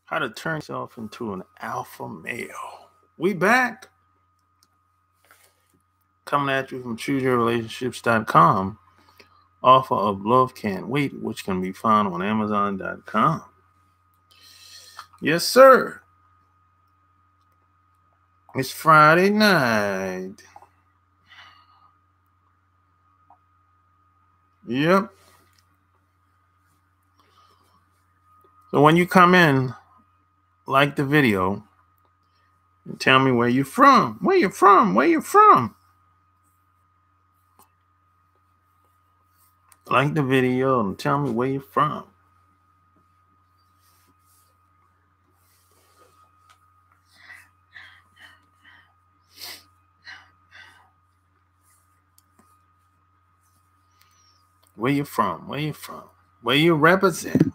How to turn yourself into an alpha male. We back. Coming at you from chooseyourrelationships.com. Offer of Love Can't Wait, which can be found on Amazon.com. Yes, sir. It's Friday night. Yep. So when you come in, like the video and tell me where you're from. Where you from? Where you from? Like the video and tell me where you're from. Where you from? Where you from? Where you represent?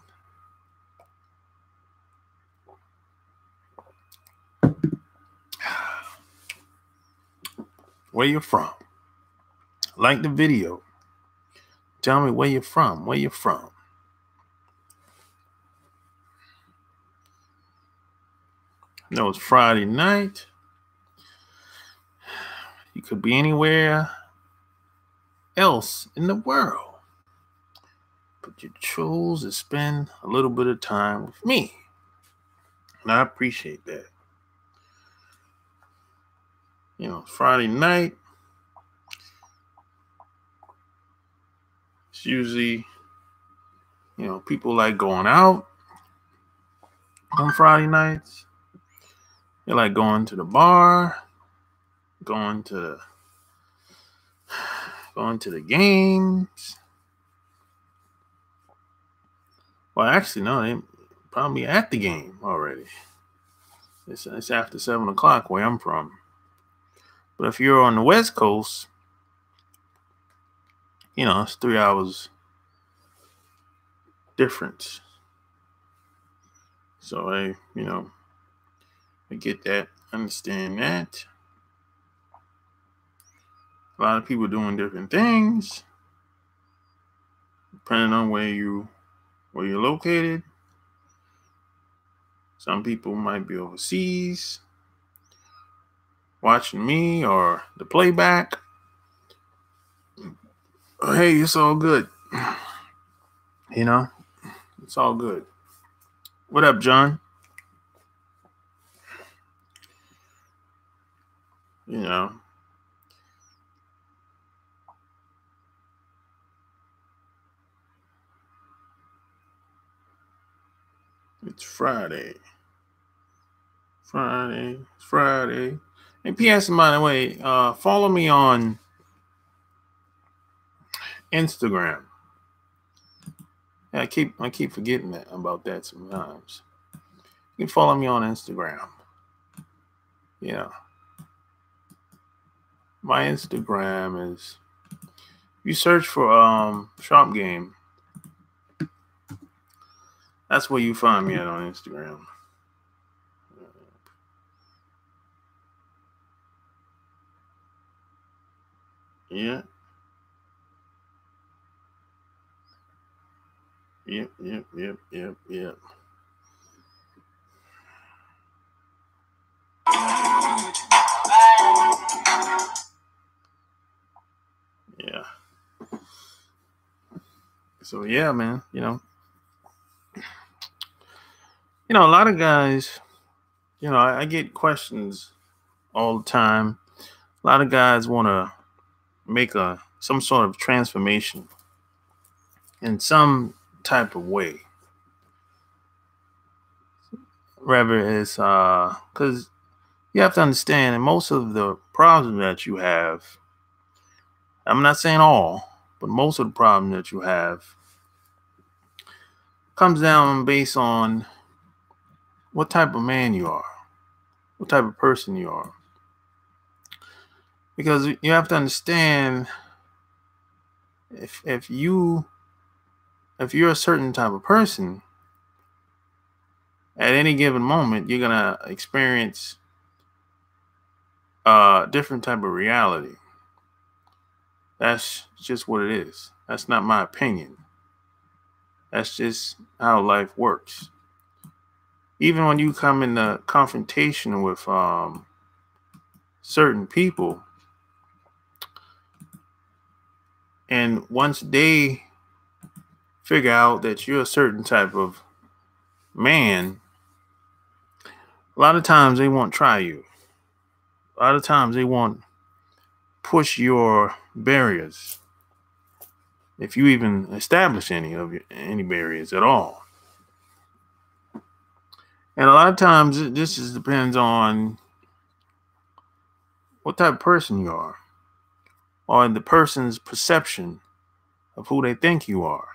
Where you from? Like the video. Tell me where you're from. Where you from? I know it's Friday night. You could be anywhere else in the world, but you chose to spend a little bit of time with me. And I appreciate that. You know, Friday night, it's usually, people like going out on Friday nights. They like going to the bar, going to the games. Well, actually, no, they probably at the game already. It's after 7 o'clock where I'm from. But if you're on the West Coast, it's 3 hours difference. So I get that, understand that. A lot of people doing different things, depending on where you're located. Some people might be overseas watching me or the playback. Hey, it's all good. It's all good. What up, John? It's Friday. It's Friday. And P.S. by the way, follow me on Instagram. Yeah, I keep forgetting about that sometimes. You can follow me on Instagram. My Instagram is, you search for Shop Game. That's where you find me at on Instagram. Yeah. Yep. Yeah. So yeah, man, a lot of guys, I get questions all the time. A lot of guys want to make some sort of transformation in some type of way. Rather it's because you have to understand, and most of the problems that you have, I'm not saying all, but most of the problem that you have comes down based on what type of man you are, what type of person you are. Because you have to understand, if you're a certain type of person, at any given moment, you're gonna experience a different type of reality. That's just what it is. That's not my opinion. That's just how life works. Even when you come into confrontation with certain people, and once they figure out that you're a certain type of man, a lot of times they won't try you. A lot of times they won't push your barriers, if you even establish any barriers at all. And a lot of times this just depends on what type of person you are, or the person's perception of who they think you are.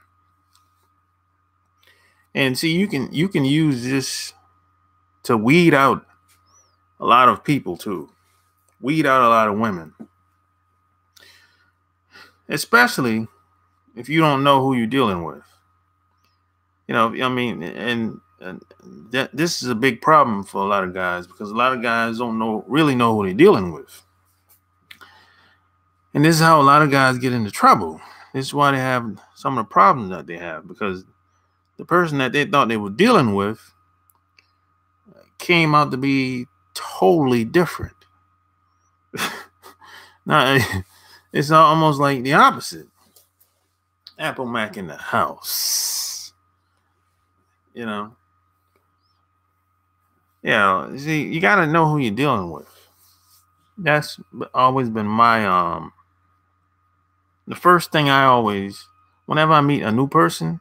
And see, you can use this to weed out a lot of people too. Weed out a lot of women. Especially if you don't know who you're dealing with. You know, I mean, and this is a big problem for a lot of guys, because a lot of guys don't really know who they're dealing with. And this is how a lot of guys get into trouble. This is why they have some of the problems that they have, because the person that they thought they were dealing with came out to be totally different. Now, it's almost like the opposite. Apple Mac in the house. You know? Yeah, see, you got to know who you're dealing with. That's always been my the first thing whenever I meet a new person,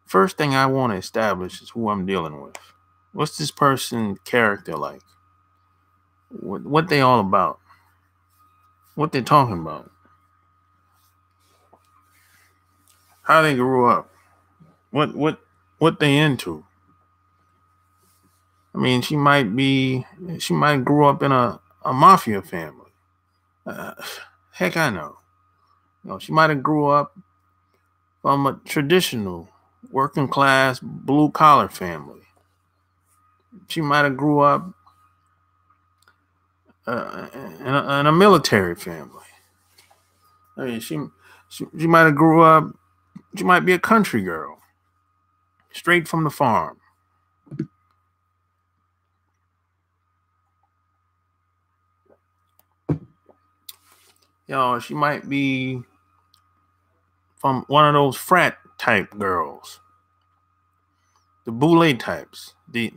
first thing I want to establish is who I'm dealing with. What's this person's character like? What they all about? What they talking about? How they grew up? What they into? I mean, she might grew up in a mafia family. Heck, I know. You know, she might have grew up from a traditional working class blue collar family. She might have grew up in a military family. I mean, she might have grew up. She might be a country girl, straight from the farm. You know, she might be from one of those frat type girls, the boule types, the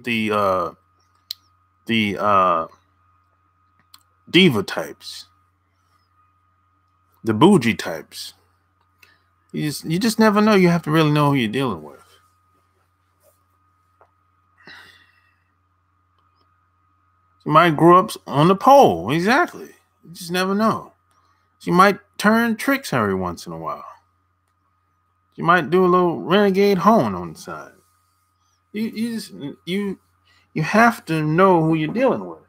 diva types, the bougie types. You just never know. You have to really know who you're dealing with. She might grow up on the pole. Exactly. You just never know. She might turn tricks every once in a while. She might do a little renegade hoeing on the side. You have to know who you're dealing with.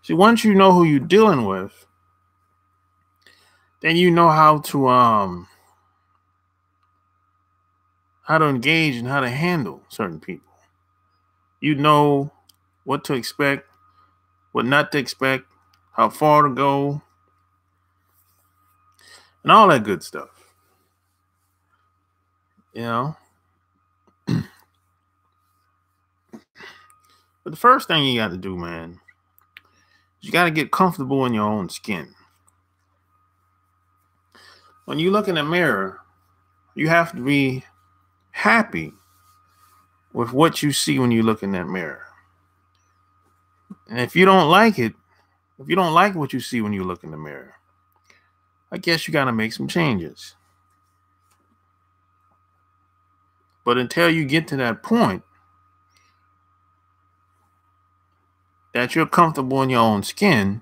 See, once you know who you're dealing with, then you know how to engage and how to handle certain people. You know what to expect, what not to expect, how far to go, and all that good stuff. You know? But the first thing you got to do, man, is you got to get comfortable in your own skin. When you look in the mirror, you have to be happy with what you see when you look in that mirror. And if you don't like it, if you don't like what you see when you look in the mirror, I guess you got to make some changes. But until you get to that point that you're comfortable in your own skin,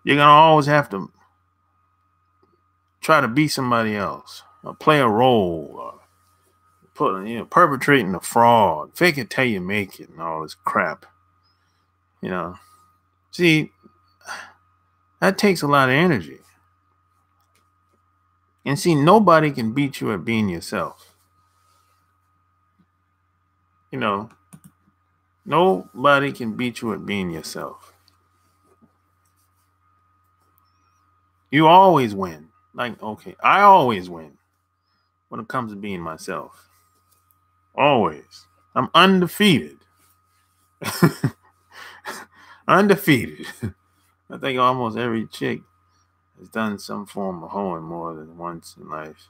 you're going to always have to try to be somebody else, or play a role, or perpetrating a fraud, fake it till you make it, and all this crap. You know, see, that takes a lot of energy. And see, nobody can beat you at being yourself. You know, nobody can beat you at being yourself. You always win. Like, okay, I always win when it comes to being myself. Always. I'm undefeated. Undefeated. I think almost every chick has done some form of hoeing more than once in life.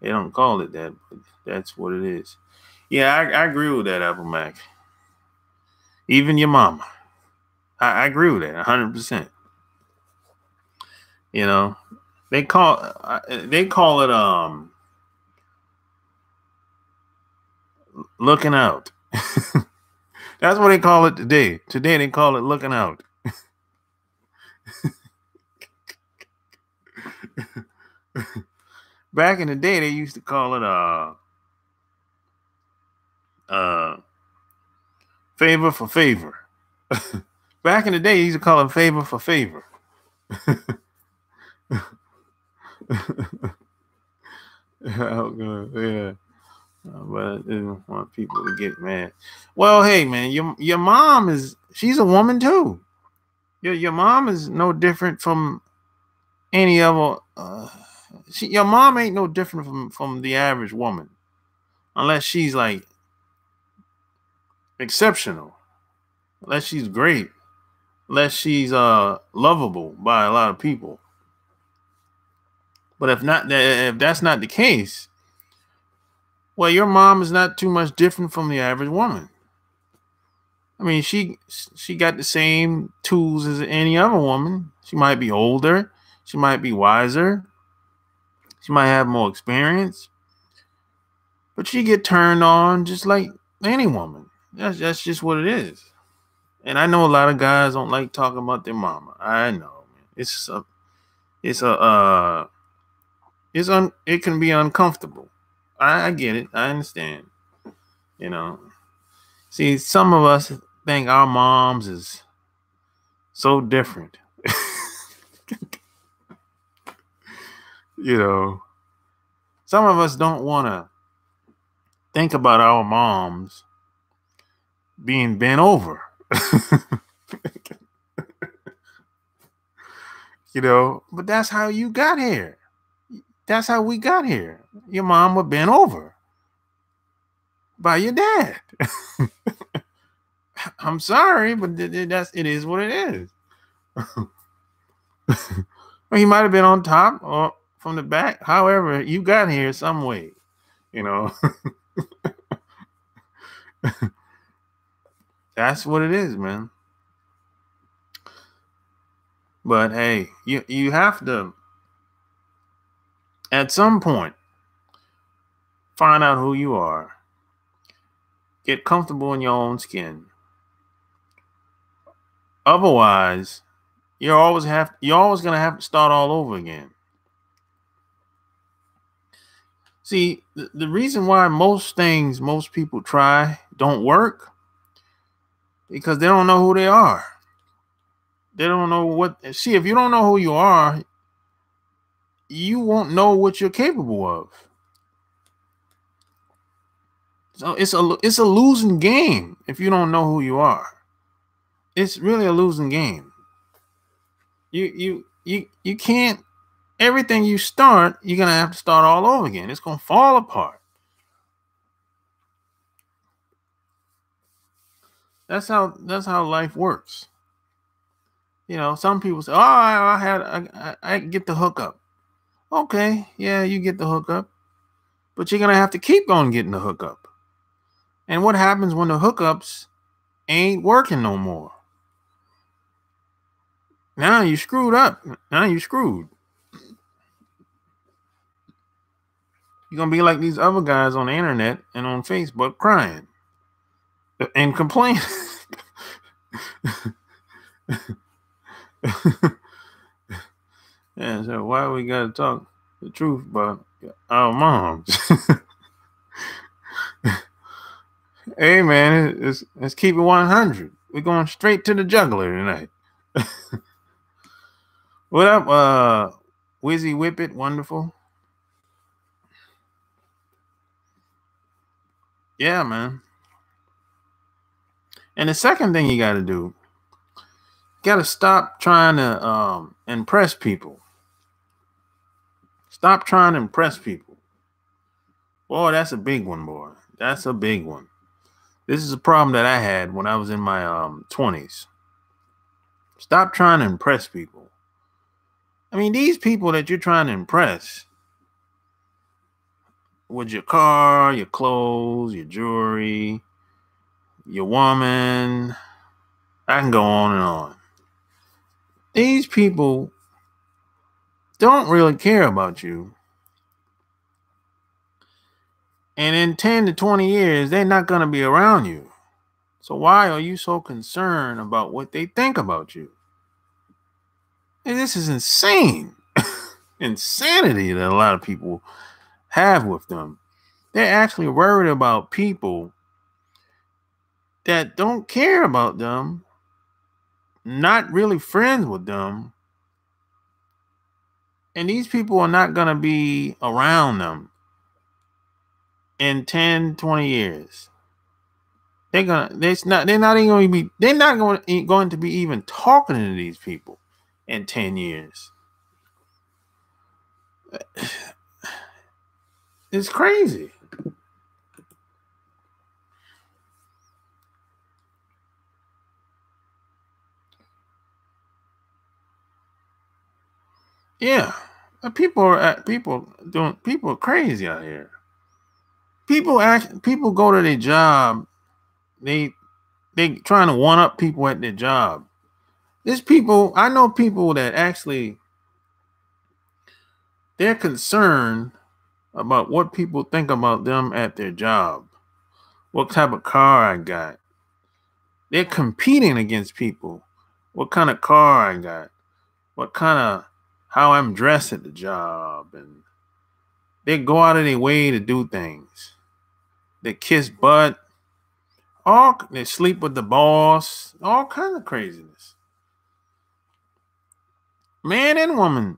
They don't call it that, but that's what it is. Yeah, I agree with that, Apple Mac. Even your mama. I agree with that 100%. You know, they call it looking out. That's what they call it today. Today they call it looking out. Back in the day, they used to call it favor for favor. Back in the day, they used to call it favor for favor. Oh, God, yeah. But I didn't want people to get mad. Well, hey, man, your mom she's a woman too. Your mom is no different from any other. Your mom ain't no different from the average woman, unless she's like exceptional, unless she's great, unless she's lovable by a lot of people. But if that's not the case, well, your mom is not too much different from the average woman. I mean, she got the same tools as any other woman. She might be older, she might be wiser, she might have more experience, but she get turned on just like any woman. That's just what it is. And I know a lot of guys don't like talking about their mama. I know, man. It can be uncomfortable. I get it. I understand. You know. See, some of us think our moms is so different. You know. Some of us don't want to think about our moms being bent over. You know, but that's how you got here. That's how we got here. Your mom was bent over by your dad. I'm sorry, but it is what it is. Well, he might have been on top or from the back. However, you got here some way, you know. That's what it is, man. But hey, you have to, at some point, find out who you are. Get comfortable in your own skin. Otherwise, you're always gonna have to start all over again. See, the reason why most people try don't work, because they don't know who they are. They don't know what. See, if you don't know who you are, you won't know what you're capable of. So it's a losing game if you don't know who you are. It's really a losing game. You can't. Everything you start, you're gonna have to start all over again. It's gonna fall apart. That's how life works. You know, some people say, "Oh, I get the hookup." Okay, yeah, you get the hookup, but you're gonna have to keep on getting the hookup. And what happens when the hookups ain't working no more? Now you screwed up. Now you screwed. You're gonna be like these other guys on the internet and on Facebook crying and complaining. Yeah, so why we gotta talk the truth about our moms? Hey man, let's keep it 100. We're going straight to the juggler tonight. What up, Wizzy Whippet? Wonderful. Yeah, man. And the second thing you got to do, you got to stop trying to impress people. Stop trying to impress people. Boy, that's a big one, boy. That's a big one. This is a problem that I had when I was in my 20s. Stop trying to impress people. I mean, these people that you're trying to impress with your car, your clothes, your jewelry, your woman, I can go on and on. These people don't really care about you. And in 10 to 20 years, they're not going to be around you. So why are you so concerned about what they think about you? And this is insane. Insanity that a lot of people have with them. They're actually worried about people that don't care about them, not really friends with them. And these people are not going to be around them in 10, 20 years. They're not going to be even talking to these people in 10 years. It's crazy. Yeah. People are crazy out here. People go to their job, they trying to one up people at their job. I know people that actually they're concerned about what people think about them at their job. What type of car I got. They're competing against people. What kind of car I got. How I'm dressed at the job. And they go out of their way to do things. They kiss butt. They sleep with the boss. All kinds of craziness. Man and woman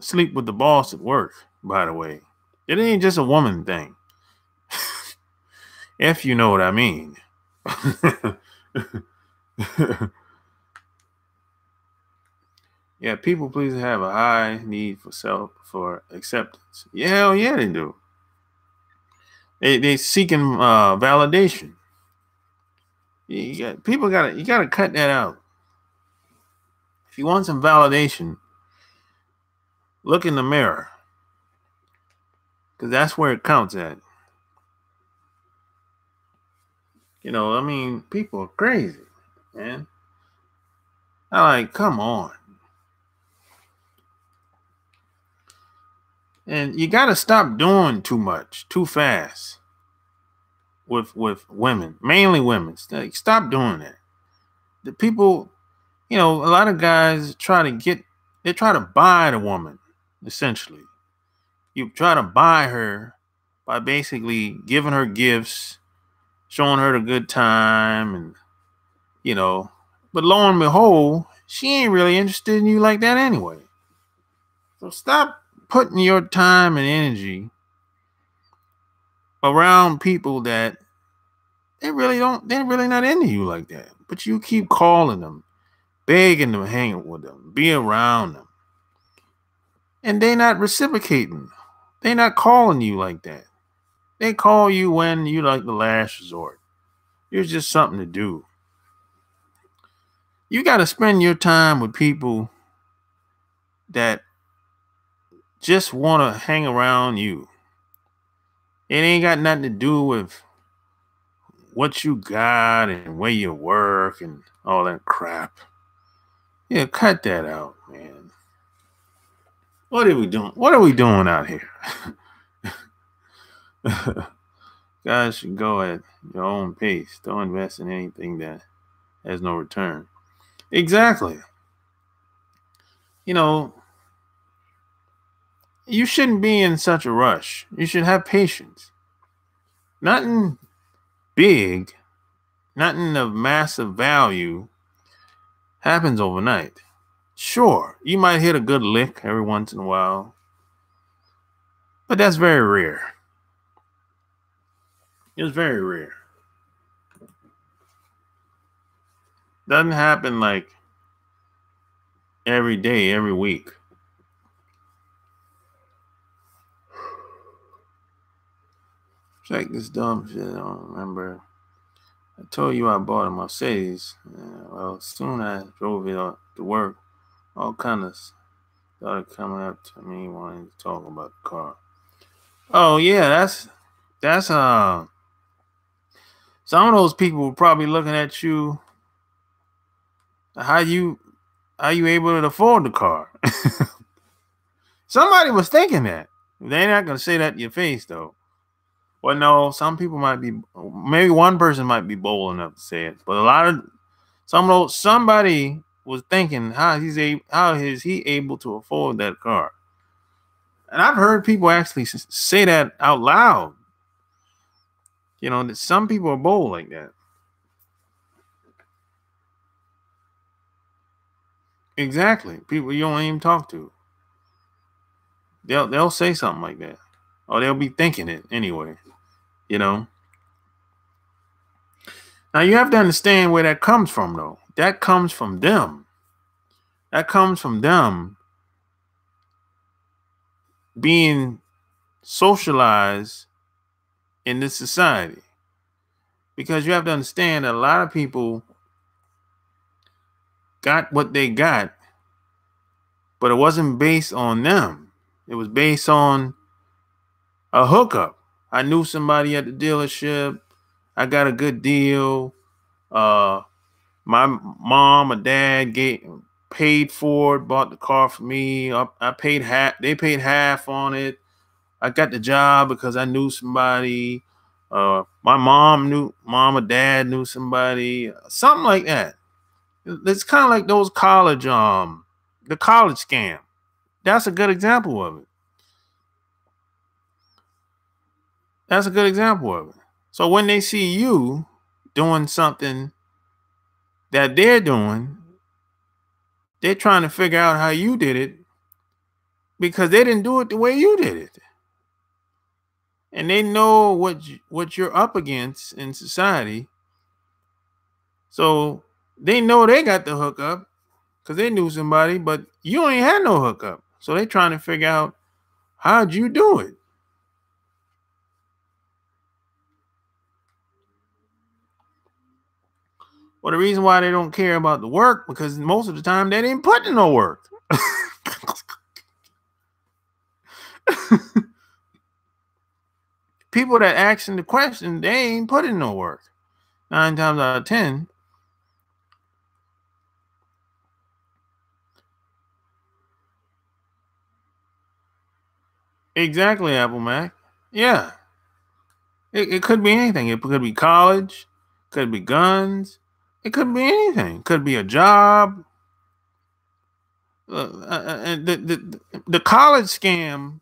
sleep with the boss at work, by the way. It ain't just a woman thing. If you know what I mean. Yeah, people please have a high need for acceptance. Yeah, hell yeah, they do. They seeking validation. You gotta cut that out. If you want some validation, look in the mirror, because that's where it counts at. You know, I mean, people are crazy, man. I like, come on. And you gotta stop doing too much, too fast with women, mainly women. Stop doing that. The people, a lot of guys try to buy the woman, essentially. You try to buy her by basically giving her gifts, showing her the good time, and but lo and behold, she ain't really interested in you like that anyway. So stop putting your time and energy around people that they're really not into you like that. But you keep calling them, begging them, hang with them, be around them. And they not reciprocating. They not calling you like that. They call you when you like the last resort. You're just something to do. You got to spend your time with people that just want to hang around you. It ain't got nothing to do with what you got and where you work and all that crap. Yeah, cut that out, man. What are we doing? What are we doing out here? Guys should go at your own pace. Don't invest in anything that has no return. Exactly. You shouldn't be in such a rush. You should have patience. Nothing big, nothing of massive value happens overnight. Sure, you might hit a good lick every once in a while, but that's very rare. It's very rare. Doesn't happen like every day, every week. Check this dumb shit. I don't remember. I told you I bought a Mercedes. Well, soon I drove it to work. All kind of started coming up to me wanting to talk about the car. Oh yeah, that's some of those people were probably looking at you. How you able to afford the car? Somebody was thinking that. They're not gonna say that to your face though. Well, no, some people might be. Maybe one person might be bold enough to say it, but a lot of somebody was thinking how is he able to afford that car? And I've heard people actually say that out loud. You know, that some people are bold like that. Exactly. People you don't even talk to. They'll say something like that. Or they'll be thinking it anyway. You know. Now you have to understand where that comes from though. That comes from them. That comes from them being socialized in this society. Because you have to understand that a lot of people got what they got, but it wasn't based on them. It was based on a hookup. I knew somebody at the dealership. I got a good deal. My mom or dad paid for it, bought the car for me. I paid half. They paid half on it. I got the job because I knew somebody. My mom or dad knew somebody. Something like that. It's kind of like those college, the college scam. That's a good example of it. That's a good example of it. So when they see you doing something that they're doing, they're trying to figure out how you did it because they didn't do it the way you did it. And they know what you're up against in society. So they know they got the hookup because they knew somebody, but you ain't had no hookup. So they're trying to figure out how'd you do it? Well, the reason why they don't care about the work because most of the time they didn't put in no work. People that asking the question, they ain't put in no work. 9 times out of 10. Exactly, Apple Mac. Yeah. It could be anything. It could be college, could be guns, it could be anything. Could be a job. The college scam,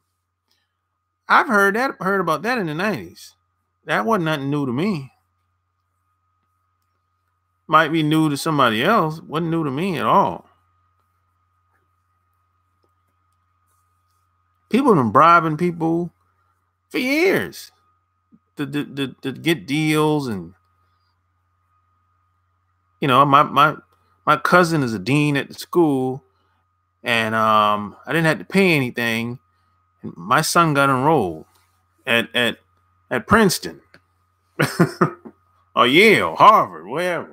I've heard about that in the 90s. That wasn't nothing new to me. Might be new to somebody else. Wasn't new to me at all. People have been bribing people for years to get deals, and you know, my cousin is a dean at the school, and I didn't have to pay anything. And my son got enrolled at Princeton or Yale, Harvard, wherever.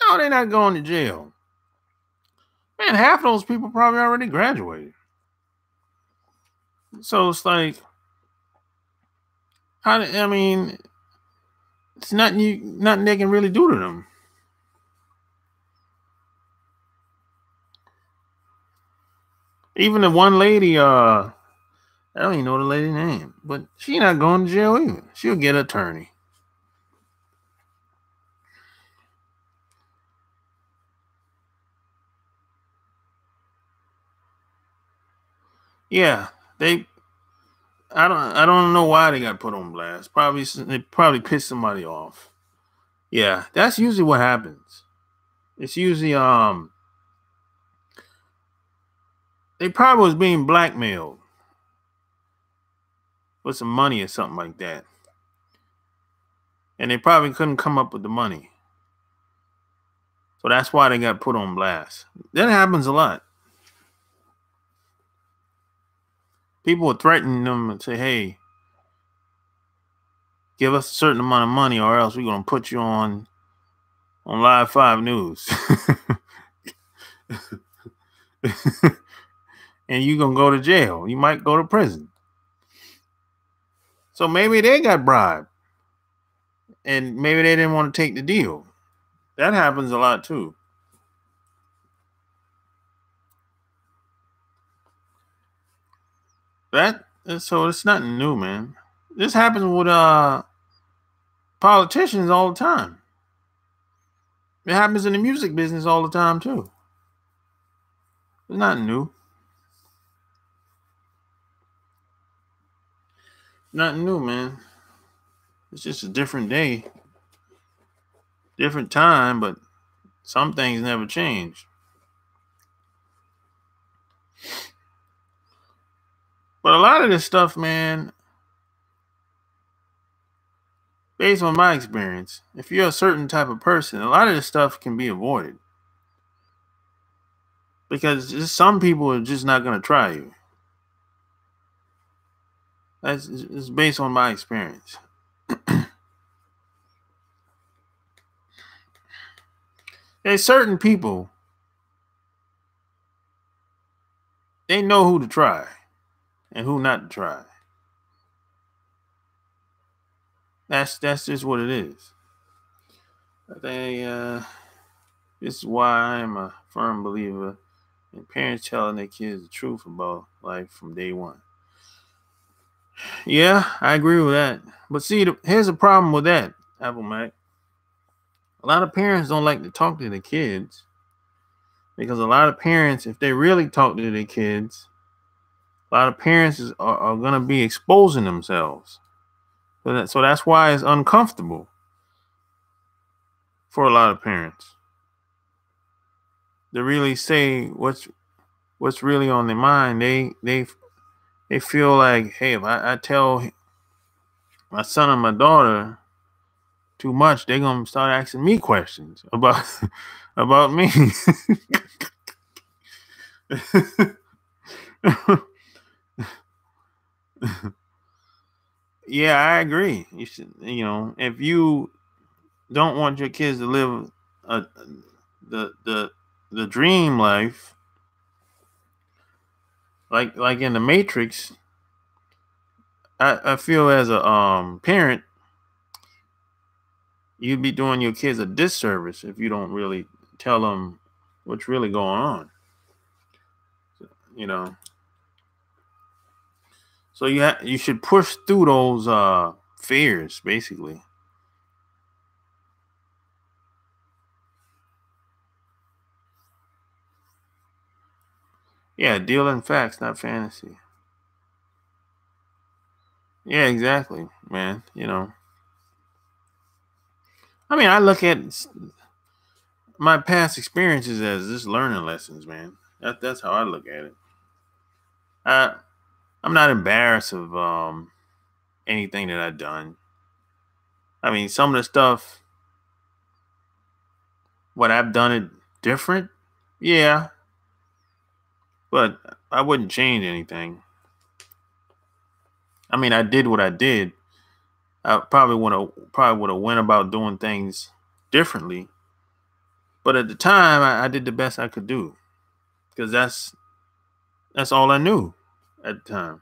No, they're not going to jail. Man, half of those people probably already graduated. So it's like, I mean, it's nothing they can really do to them. Even the one lady, I don't even know the lady's name, but she not going to jail either. She'll get an attorney. Yeah, I don't know why they got put on blast. They probably pissed somebody off. Yeah, that's usually what happens. It's usually they probably was being blackmailed with some money or something like that. And they probably couldn't come up with the money. So that's why they got put on blast. That happens a lot. People would threaten them and say, "Hey, give us a certain amount of money, or else we're gonna put you on Live 5 News, and you're gonna go to jail. You might go to prison." So maybe they got bribed, and maybe they didn't want to take the deal. That happens a lot too. So it's nothing new, man. This happens with politicians all the time. It happens in the music business all the time too. It's nothing new. Nothing new, man. It's just a different day, different time, but some things never change. But a lot of this stuff, man, based on my experience, if you're a certain type of person, a lot of this stuff can be avoided. Because just some people are just not going to try you. It's based on my experience. There's certain people, they know who to try and who not to try. That's just what it is. I think this is why I'm a firm believer in parents telling their kids the truth about life from day one. Yeah, I agree with that. But see, here's a problem with that, Apple Mac. A lot of parents don't like to talk to their kids because a lot of parents, if they really talk to their kids, a lot of parents are going to be exposing themselves. So that's why it's uncomfortable for a lot of parents to really say what's really on their mind. They feel like, hey, if I tell my son or my daughter too much, they're gonna start asking me questions about about me. Yeah, I agree. You should, if you don't want your kids to live the dream life, like in the Matrix, I feel as a parent, you'd be doing your kids a disservice if you don't really tell them what's really going on. You know, so you should push through those fears, basically. Yeah, deal in facts, not fantasy. Yeah, exactly, man. I mean, I look at my past experiences as just learning lessons, man. That's how I look at it. I I'm not embarrassed of anything that I've done. I mean, some of the stuff, what I've done it different, yeah, but I wouldn't change anything. I mean, I did what I did. I probably would have went about doing things differently. But at the time, I did the best I could do because that's all I knew at the time.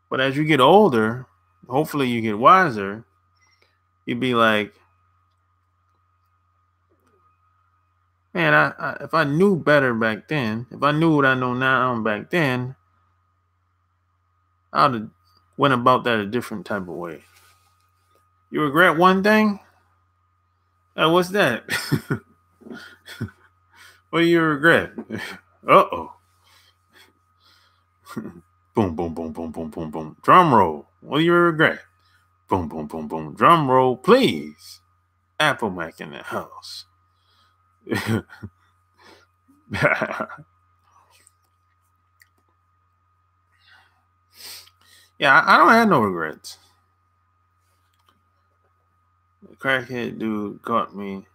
But as you get older, hopefully you get wiser. You'd be like, man, if I knew better back then, if I knew what I know now back then, I'd have went about that a different type of way. You regret one thing? What's that? What do you regret? Uh-oh. Boom, boom, boom, boom, boom, boom, boom. Drum roll. What do you regret? Boom, boom, boom, boom. Drum roll, please. Apple Mac in the house. Yeah, I don't have no regrets. The crackhead dude caught me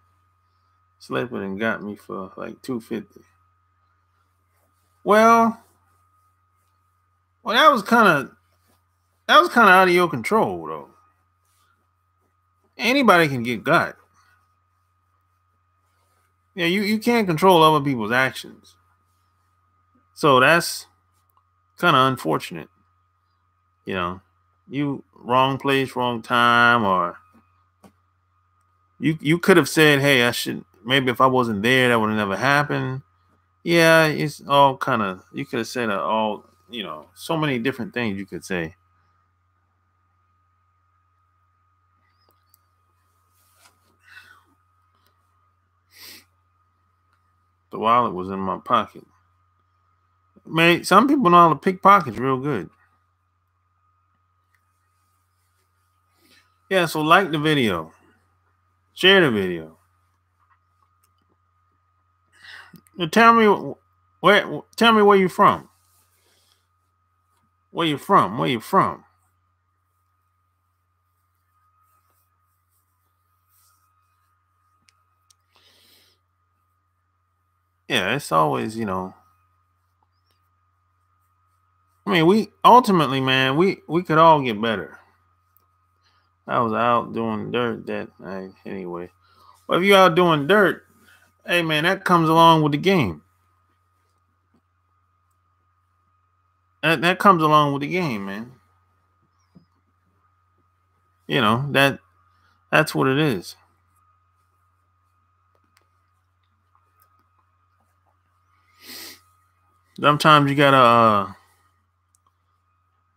slipping and got me for like $250. Well, Well, that was kind of out of your control, though. Anybody can get got. Yeah, you can't control other people's actions. So that's kind of unfortunate. You know, you wrong place, wrong time, or you could have said, hey, I should maybe if I wasn't there, that would have never happened. Yeah, it's all kind of you could have said all, so many different things you could say. The wallet was in my pocket. Man, some people know how to pick pockets real good. Yeah, so like the video, share the video. Now tell me where you from. Where you from? Where you from? Yeah, it's always, I mean, we ultimately, man, we could all get better. I was out doing dirt that night anyway. Well, if you out doing dirt, hey man, that comes along with the game. That comes along with the game, man. That's what it is. Sometimes you gotta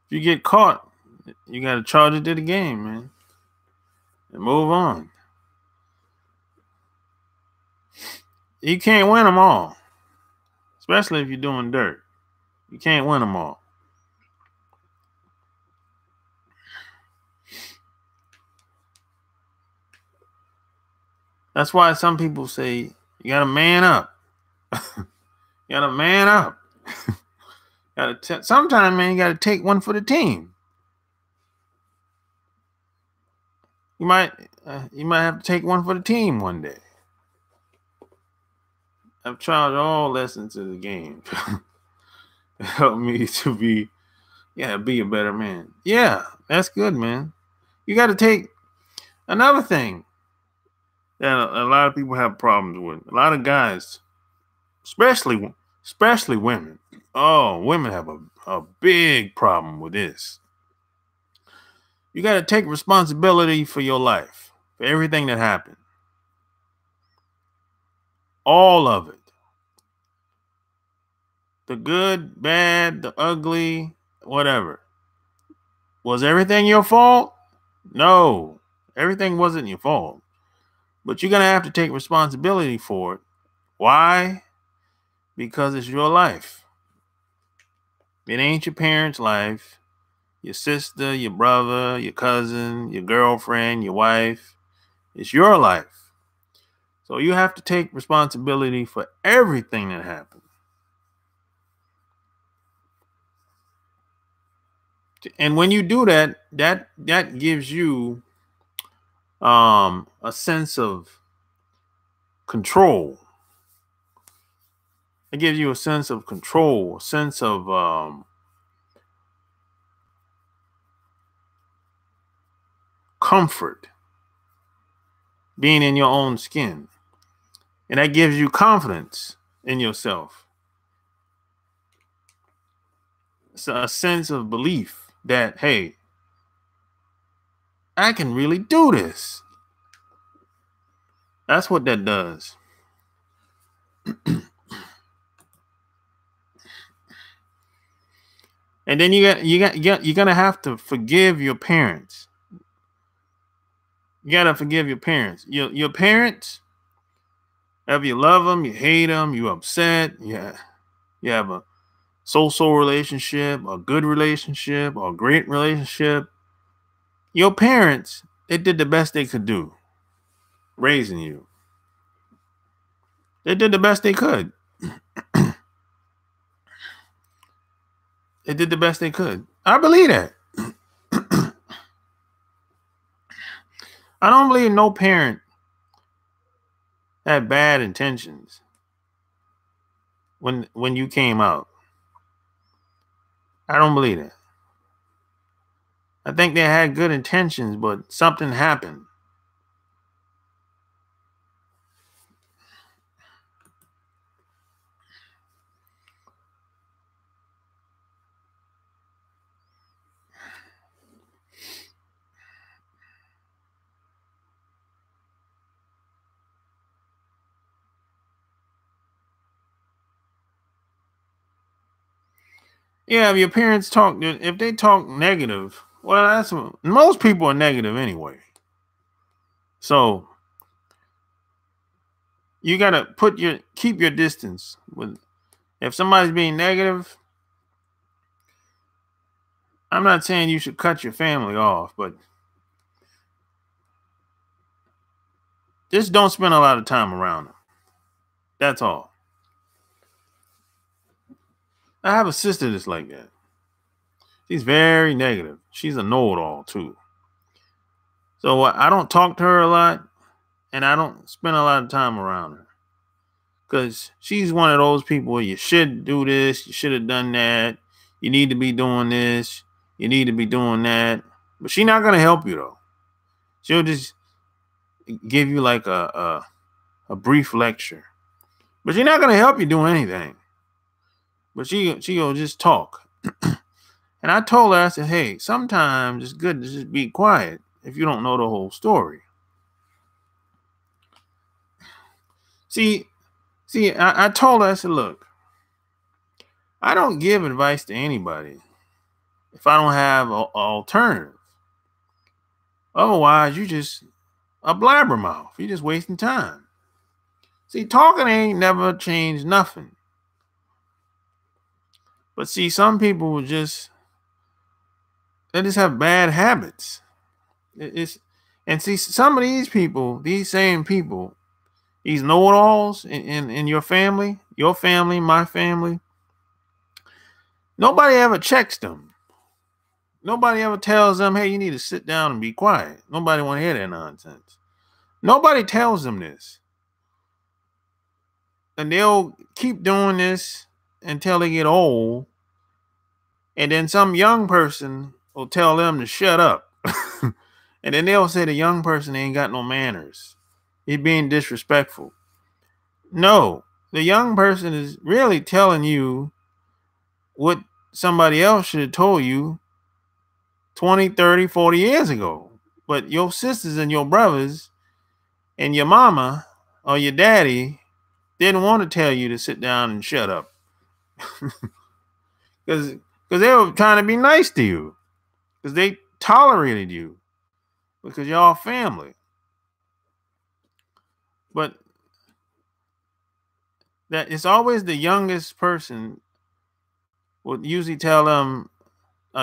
if you get caught, you gotta charge it to the game, man. And move on. You can't win them all. Especially if you're doing dirt. You can't win them all. That's why some people say you gotta man up. You gotta man up. Sometimes, man, you gotta take one for the team. You might have to take one for the team one day. I've charged all lessons to the game to help me to be a better man. Yeah, that's good, man. You got to take another thing that a lot of people have problems with. A lot of guys, especially women. Oh, women have a big problem with this. You got to take responsibility for your life, for everything that happened. All of it. The good, bad, the ugly, whatever. Was everything your fault? No, everything wasn't your fault. But you're going to have to take responsibility for it. Why? Because it's your life. It ain't your parents' life, your sister, your brother, your cousin, your girlfriend, your wife. It's your life. So you have to take responsibility for everything that happened. And when you do that, that gives you a sense of control. It gives you a sense of control, a sense of comfort, being in your own skin. And that gives you confidence in yourself. It's a sense of belief that, hey, I can really do this. That's what that does. And then you're gonna have to forgive your parents. You gotta forgive your parents. Your parents, if you love them, you hate them, you upset, yeah, you have a so-so relationship, a good relationship, or a great relationship. Your parents, they did the best they could do raising you. They did the best they could. They did the best they could. I believe that. I don't believe no parent had bad intentions when you came out. I don't believe that. I think they had good intentions, but something happened. Yeah, if your parents talk, if they talk negative, well, most people are negative anyway. So you gotta keep your distance. If somebody's being negative, I'm not saying you should cut your family off, but just don't spend a lot of time around them. That's all. I have a sister that's like that. She's very negative. She's a know-it-all too. So I don't talk to her a lot, and I don't spend a lot of time around her because she's one of those people where you should do this, you should have done that, you need to be doing this, you need to be doing that. But she's not gonna help you though. She'll just give you like a brief lecture, but she's not gonna help you do anything. But she'll just talk. And I told her, I said, hey, sometimes it's good to just be quiet if you don't know the whole story. See, I told her, I said, look, I don't give advice to anybody if I don't have an alternative. Otherwise, you just a blabbermouth. You're just wasting time. See, talking ain't never changed nothing. But see, some people they just have bad habits. And see, some of these people, these same people, these know-it-alls in your family, my family, nobody ever checks them. Nobody ever tells them, hey, you need to sit down and be quiet. Nobody want to hear that nonsense. Nobody tells them this. And they'll keep doing this until they get old. And then some young person will tell them to shut up. And then they'll say the young person ain't got no manners. He's being disrespectful. No, the young person is really telling you what somebody else should have told you 20, 30, 40 years ago. But your sisters and your brothers and your mama or your daddy didn't want to tell you to sit down and shut up. Because they were trying to be nice to you. Because they tolerated you. Because y'all family. But that it's always the youngest person would usually tell them,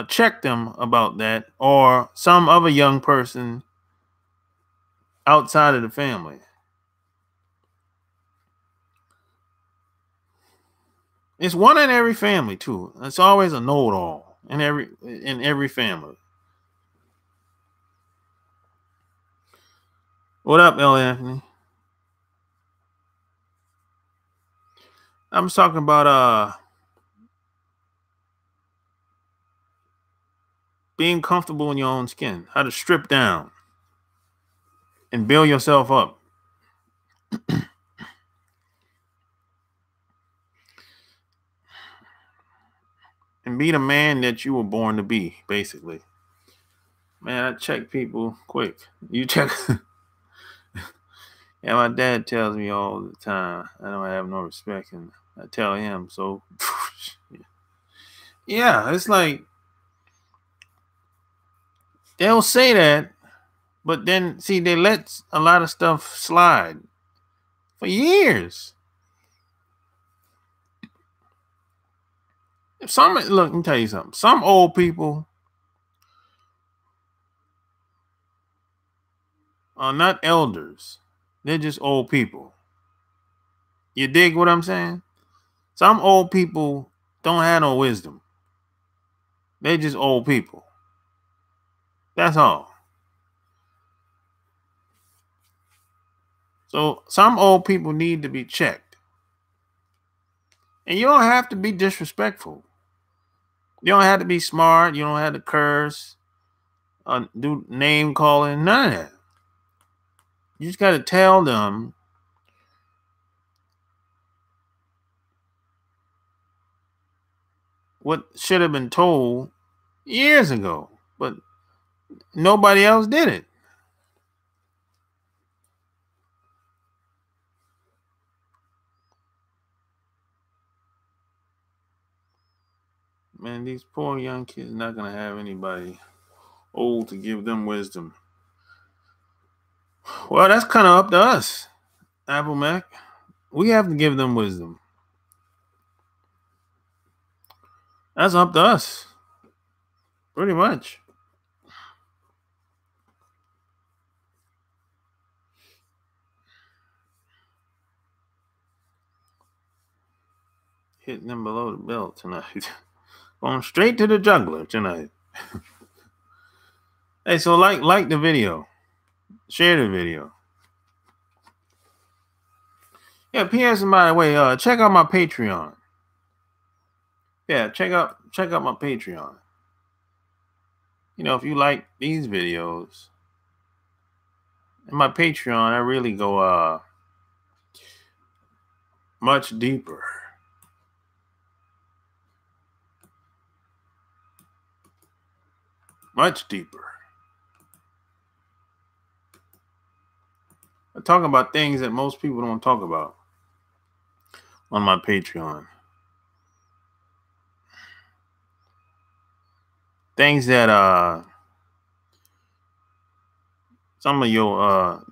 check them about that, or some other young person outside of the family. It's one in every family too. It's always a know-it-all in every family. What up, L. Anthony? I'm talking about being comfortable in your own skin, how to strip down and build yourself up. And be the man that you were born to be, basically. Man, I check people quick. You check. Yeah, my dad tells me all the time I don't have no respect, and I tell him so. Yeah, it's like they'll say that, but then see they let a lot of stuff slide for years. Look, let me tell you something. Some old people are not elders. They're just old people. You dig what I'm saying? Some old people don't have no wisdom. They're just old people. That's all. So some old people need to be checked. And you don't have to be disrespectful. You don't have to be smart. You don't have to curse, do name calling, none of that. You just got to tell them what should have been told years ago, but nobody else did it. Man, these poor young kids not going to have anybody old to give them wisdom. Well, that's kind of up to us, Apple Mac. We have to give them wisdom. That's up to us. Pretty much. Hitting them below the belt tonight. Going straight to the juggler tonight. Hey, so like the video. Share the video. Yeah, P.S. and by the way, check out my Patreon. Yeah, check out my Patreon. You know, if you like these videos, in my Patreon, I really go much deeper. Much deeper. I talk about things that most people don't talk about on my Patreon. Things that some of your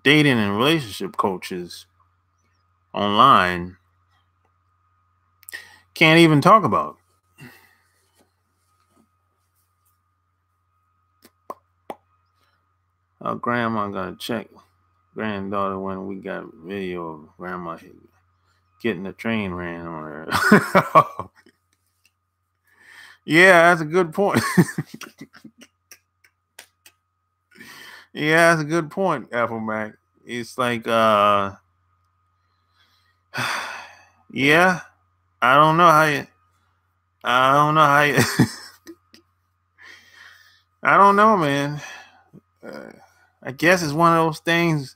dating and relationship coaches online can't even talk about. Grandma gonna check granddaughter when we got video of grandma getting the train ran on her. Yeah, that's a good point. Yeah, that's a good point, Apple Mac. It's like yeah, I don't know how you I don't know, man. I guess it's one of those things.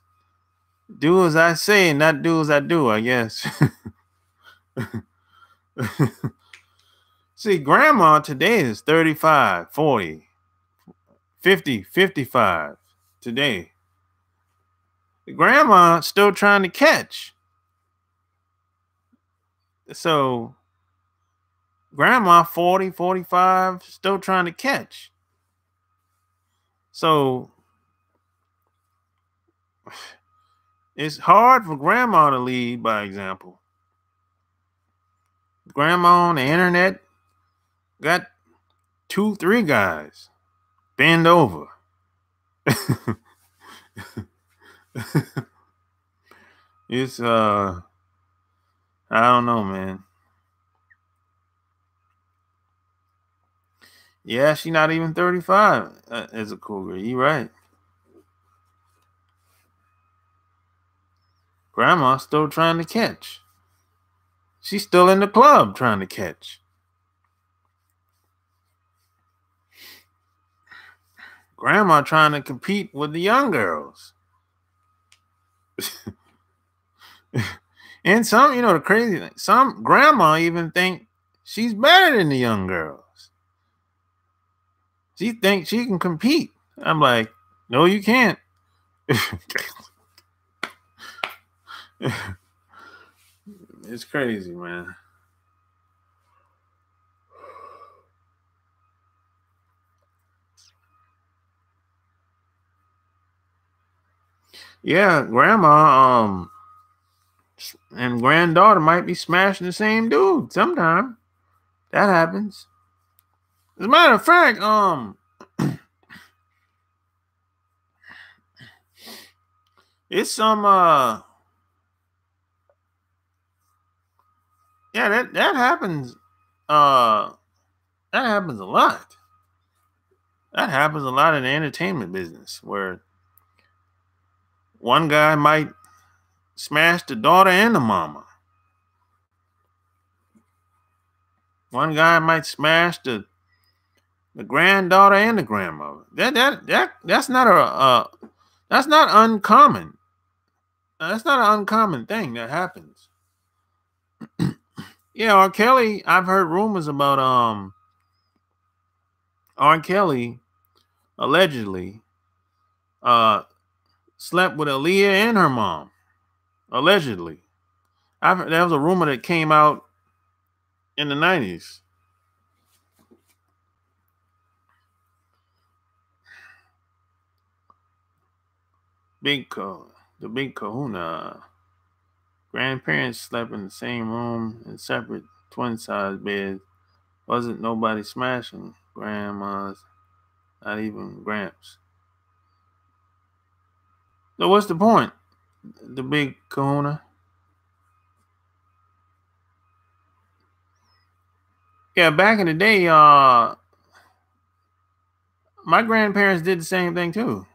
Do as I say, not do as I do, I guess. See, grandma today is 35, 40, 50, 55 today. Grandma still trying to catch. So, grandma 40, 45, still trying to catch. So, it's hard for grandma to lead by example. Grandma on the internet got 2, 3 guys bend over. It's I don't know, man. Yeah, she's not even 35 as a cougar. You right. Grandma's still trying to catch. She's still in the club trying to catch. Grandma trying to compete with the young girls. And some, you know, the crazy thing, some grandma even think she's better than the young girls. She thinks she can compete. I'm like, no, you can't. It's crazy, man. Yeah, grandma and granddaughter might be smashing the same dude sometime. That happens. As a matter of fact, it's some yeah, that happens. That happens a lot. That happens a lot in the entertainment business where one guy might smash the daughter and the mama. One guy might smash the granddaughter and the grandmother. That's not that's not uncommon. That's not an uncommon thing that happens. Yeah, R. Kelly. I've heard rumors about R. Kelly allegedly uh slept with Aaliyah and her mom. Allegedly, there was a rumor that came out in the 90s. The big Kahuna. Grandparents slept in the same room in separate twin-sized beds. Wasn't nobody smashing grandmas, not even Gramps. So what's the point? The big Kahuna. Yeah, back in the day, my grandparents did the same thing too.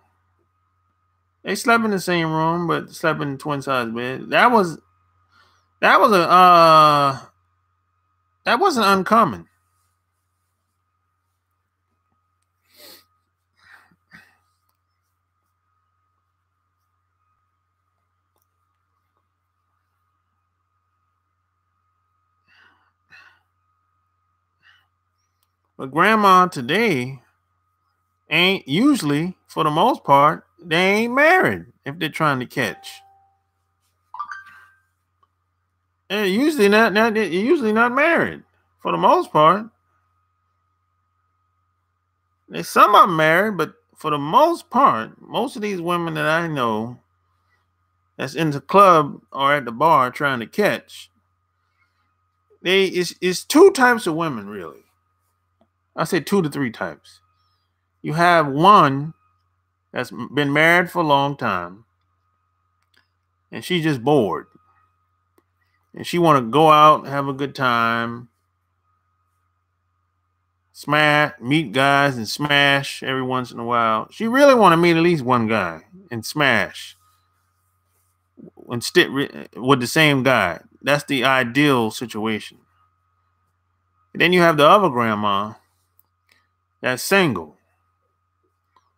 They slept in the same room, but slept in twin-sized bed. That wasn't uncommon. But grandma today ain't usually, for the most part, they ain't married if they're trying to catch. They're usually not married for the most part. There's some of them married, but for the most part, most of these women that I know that's in the club or at the bar trying to catch, it's two types of women really. I say 2 to 3 types. You have one that's been married for a long time, and she's just bored, and she want to go out, have a good time, meet guys and smash every once in a while. She really want to meet at least one guy and smash and stick with the same guy. That's the ideal situation. And then you have the other grandma that's single.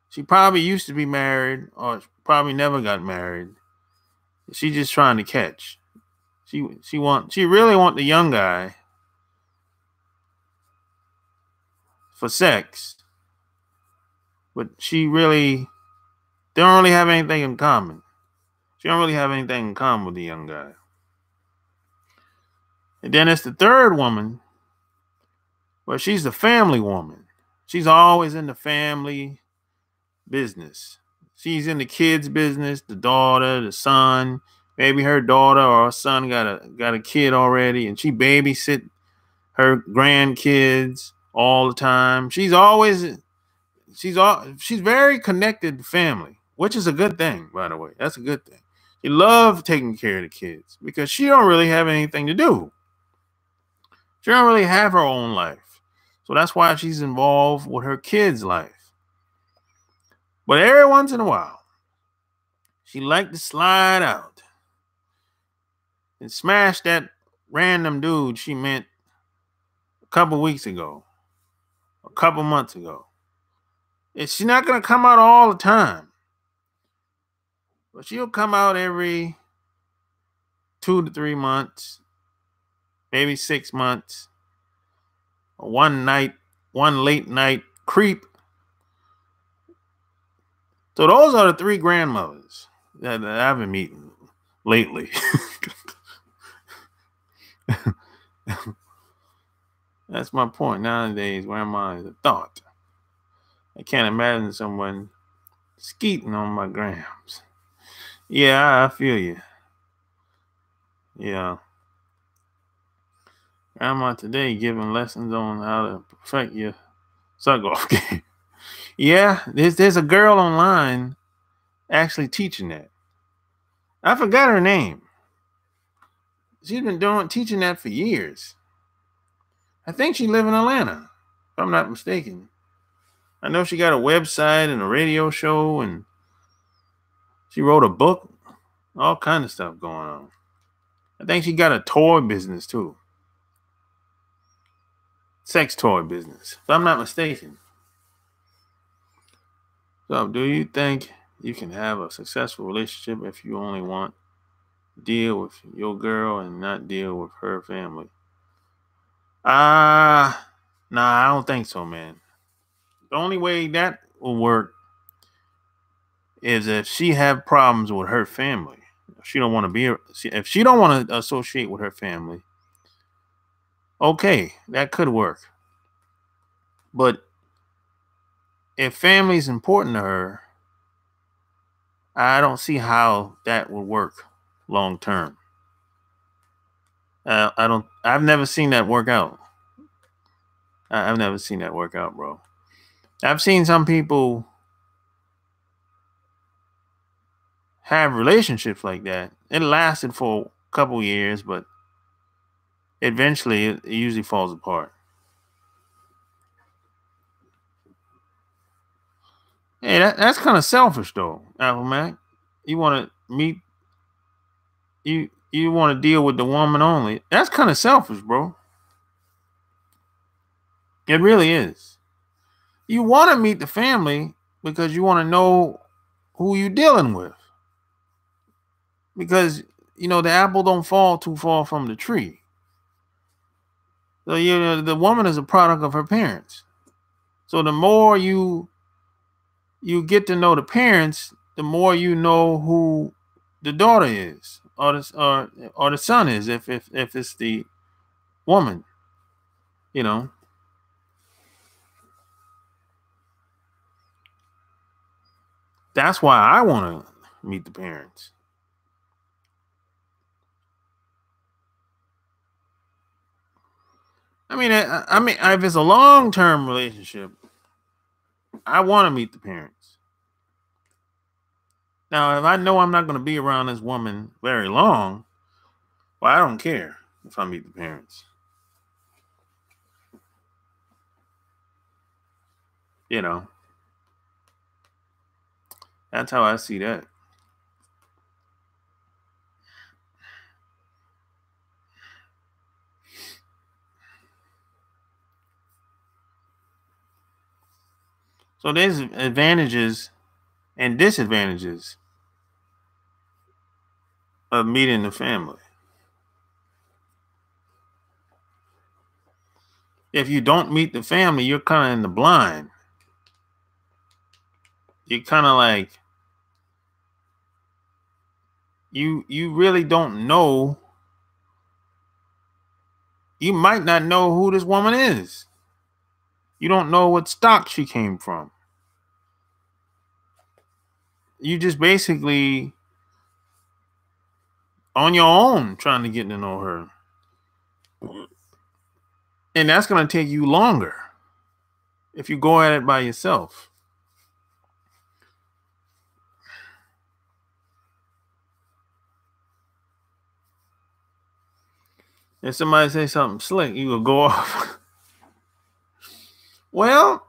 She probably used to be married or probably never got married. She's just trying to catch. She really want the young guy for sex, but they don't really have anything in common. She don't really have anything in common with the young guy. And then it's the third woman, where she's the family woman. She's always in the family business. She's in the kids' business, the daughter, the son. Maybe her daughter or her son got a kid already, and she babysit her grandkids all the time. She's very connected to family, which is a good thing, by the way. That's a good thing. She loves taking care of the kids because she don't really have anything to do. She don't really have her own life. So that's why she's involved with her kids' life. But every once in a while, she liked to slide out and smash that random dude she met a couple weeks ago, a couple months ago. She's not going to come out all the time, but she'll come out every 2 to 3 months, maybe 6 months. One late night creep. So those are the 3 grandmothers that I've been meeting lately. That's my point. Nowadays, grandma is a thought. I can't imagine someone skeeting on my grams. Yeah, I feel you. Yeah. Grandma today giving lessons on how to perfect your suck-off game. Yeah, there's a girl online actually teaching that. I forgot her name. She's been teaching that for years. I think she lives in Atlanta, if I'm not mistaken. I know she got a website and a radio show, and she wrote a book. All kind of stuff going on. I think she got a toy business too. sex toy business, if I'm not mistaken. So, do you think you can have a successful relationship if you only want to deal with your girl and not deal with her family? Nah, I don't think so, man. The only way that will work is if she have problems with her family. If she don't want to if she don't want to associate with her family, okay, that could work. But if family is important to her, I don't see how that would work long term. I don't. I've never seen that work out. I've never seen that work out, bro. I've seen some people have relationships like that. It lasted for a couple years, but eventually it usually falls apart. Hey, that's kind of selfish though, Apple Mac. You want to meet you want to deal with the woman only. That's kind of selfish, bro. It really is. You want to meet the family because you want to know who you're dealing with. Because the apple don't fall too far from the tree. So the woman is a product of her parents. So the more you get to know the parents, the more you know who the daughter is, or the son is, if it's the woman. That's why I want to meet the parents. I mean, if it's a long-term relationship, I want to meet the parents. Now, if I know I'm not going to be around this woman very long, well, I don't care if I meet the parents. That's how I see that. So there's advantages and disadvantages of meeting the family. If you don't meet the family, you're kind of in the blind. You're kind of like you really don't know. You might not know who this woman is. You don't know what stock she came from. You just basically on your own trying to get to know her. And that's going to take you longer if you go at it by yourself. If somebody say something slick, you will go off. Well,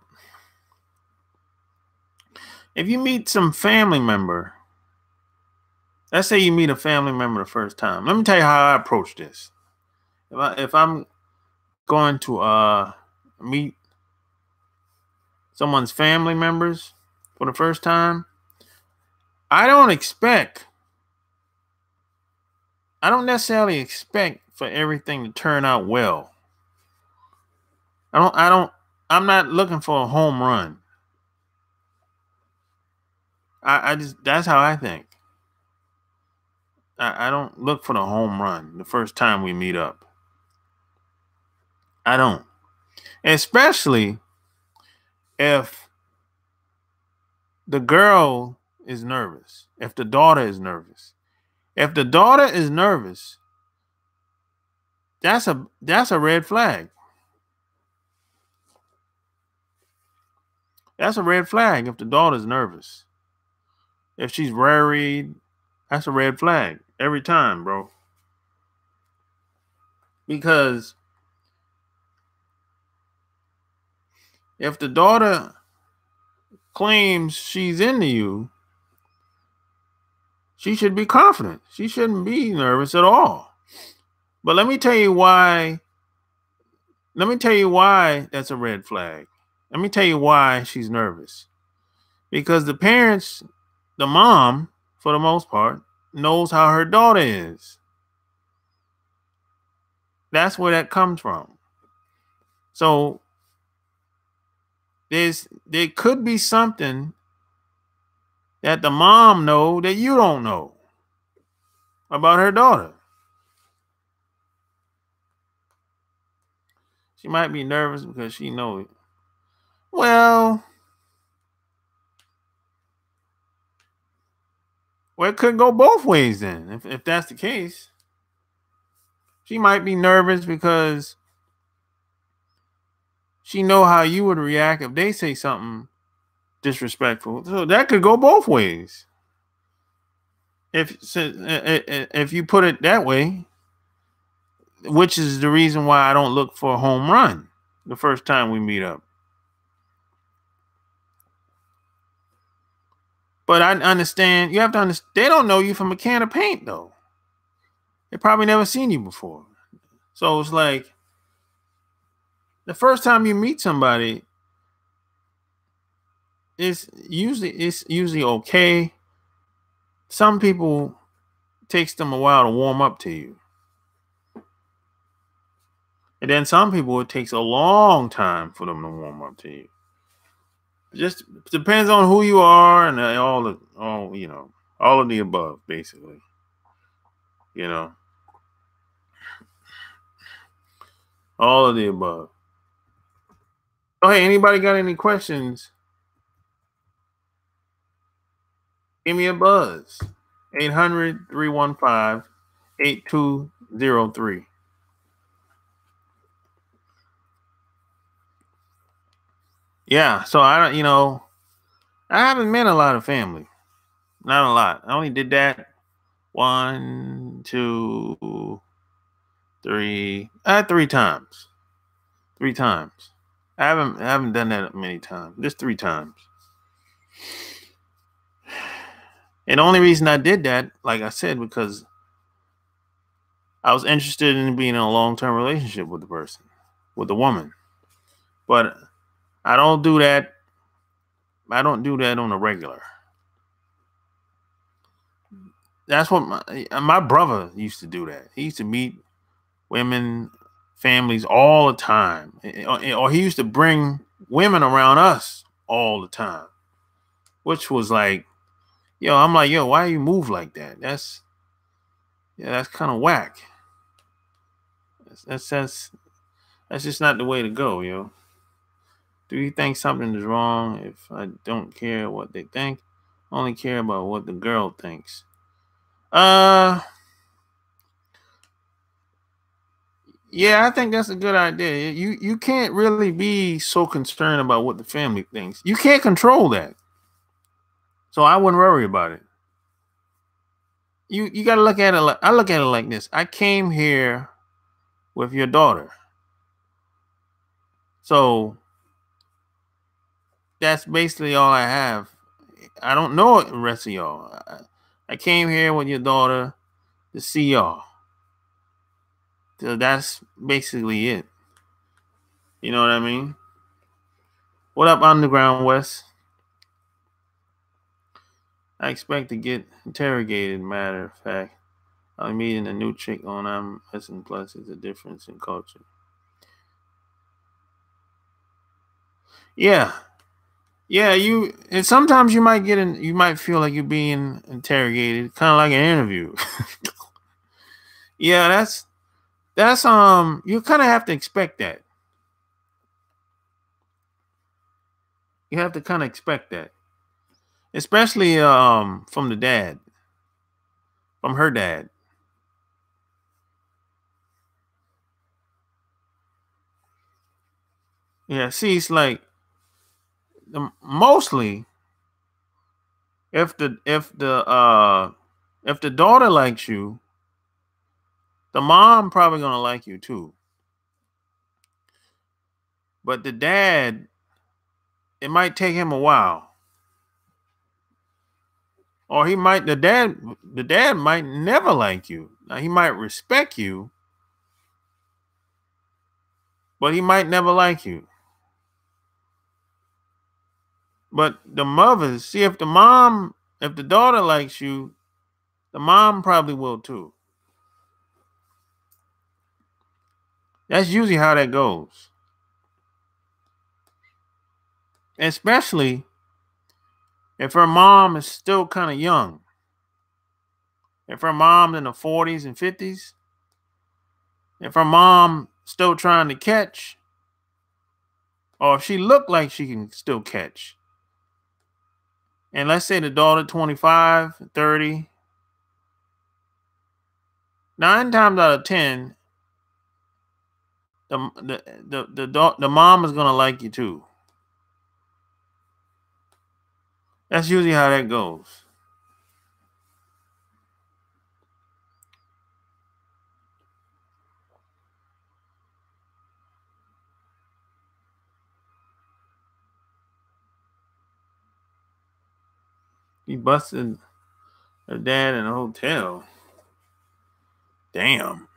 if you meet some family member, let's say you meet a family member the first time. Let me tell you how I approach this. If I'm going to meet someone's family members for the first time, I don't necessarily expect for everything to turn out well. I'm not looking for a home run. That's how I think. I don't look for the home run the first time we meet up. I don't. Especially if the girl is nervous, if the daughter is nervous. If the daughter is nervous, that's a red flag. That's a red flag if the daughter's nervous. If she's worried, that's a red flag every time, bro. Because if the daughter claims she's into you, she should be confident. She shouldn't be nervous at all. But let me tell you why Let me tell you why that's a red flag. Let me tell you why she's nervous. Because the parents, the mom, for the most part, knows how her daughter is. That's where that comes from. So there could be something that the mom know that you don't know about her daughter. She might be nervous because she knows it. Well, it could go both ways then, if that's the case. She might be nervous because she know how you would react if they say something disrespectful. So that could go both ways. If you put it that way, which is the reason why I don't look for a home run the first time we meet up. But I understand, you have to understand, they don't know you from a can of paint, though. They probably never seen you before. So it's like, the first time you meet somebody, it's usually okay. Some people, it takes them a while to warm up to you. And then some people, it takes a long time for them to warm up to you. It just depends on who you are and all of the above, basically. All of the above. Oh, hey, anybody got any questions? Give me a buzz. 800-315-8203. Yeah, so I haven't met a lot of family. Not a lot. I only did that 1, 2, 3. 3 times. 3 times. I haven't done that many times. Just 3 times. And the only reason I did that, like I said, because I was interested in being in a long-term relationship with the person, with the woman. But I don't do that. I don't do that on a regular. That's what my brother used to do that. He used to meet women, families all the time. Or he used to bring women around us all the time. Which was like, I'm like, why you move like that? That's kind of whack. That's just not the way to go, Do you think something is wrong if I don't care what they think? I only care about what the girl thinks. Yeah, I think that's a good idea. You can't really be so concerned about what the family thinks. You can't control that. So I wouldn't worry about it. You got to look at it I look at it like this. I came here with your daughter. So that's basically all I have. I don't know the rest of y'all. I came here with your daughter to see y'all. So that's basically it. You know what I mean? What up, Underground West? I expect to get interrogated, matter of fact. I'm meeting a new chick on MS, plus it's a difference in culture. Yeah. Yeah, and sometimes you might feel like you're being interrogated, kind of like an interview. Yeah, that's you kind of have to expect that. You have to kind of expect that. Especially from the dad. From her dad. Yeah, see, it's like mostly if the daughter likes you, the mom probably gonna like you too. But the dad, it might take him a while. Or the dad might never like you. Now he might respect you, but he might never like you. But the mothers, see, if the daughter likes you, the mom probably will too. That's usually how that goes. Especially if her mom is still kind of young. If her mom's in the 40s and 50s, if her mom still trying to catch, or if she looked like she can still catch, and let's say the daughter 25, 30, 9 times out of 10, the mom is gonna like you too. That's usually how that goes. He busted her dad in a hotel. Damn.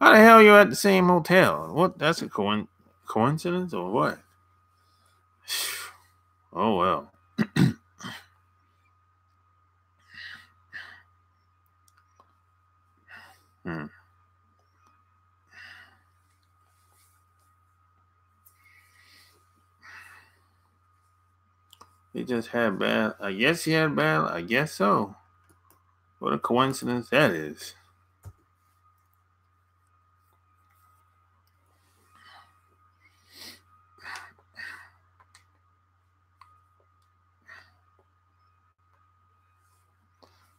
How the hell you at the same hotel? What? That's a coincidence or what? Oh well. Hmm. He just had bad. I guess he had bad. I guess so. What a coincidence that is.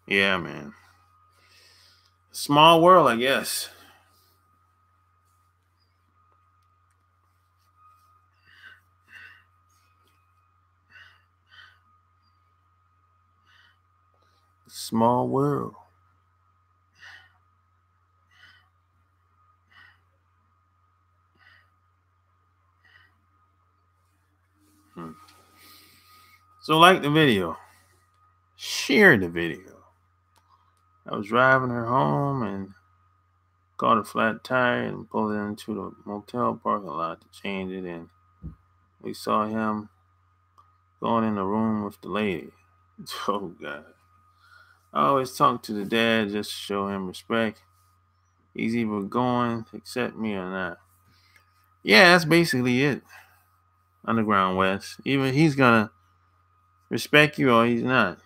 Yeah, man. Small world, I guess. Small world. Hmm. So like the video. Share the video. I was driving her home and caught a flat tire and pulled it into the motel parking lot to change it, and we saw him going in the room with the lady. Oh God. I always talk to the dad just to show him respect. He's either going to accept me or not. Yeah, that's basically it. Underground West. Either he's gonna respect you or he's not.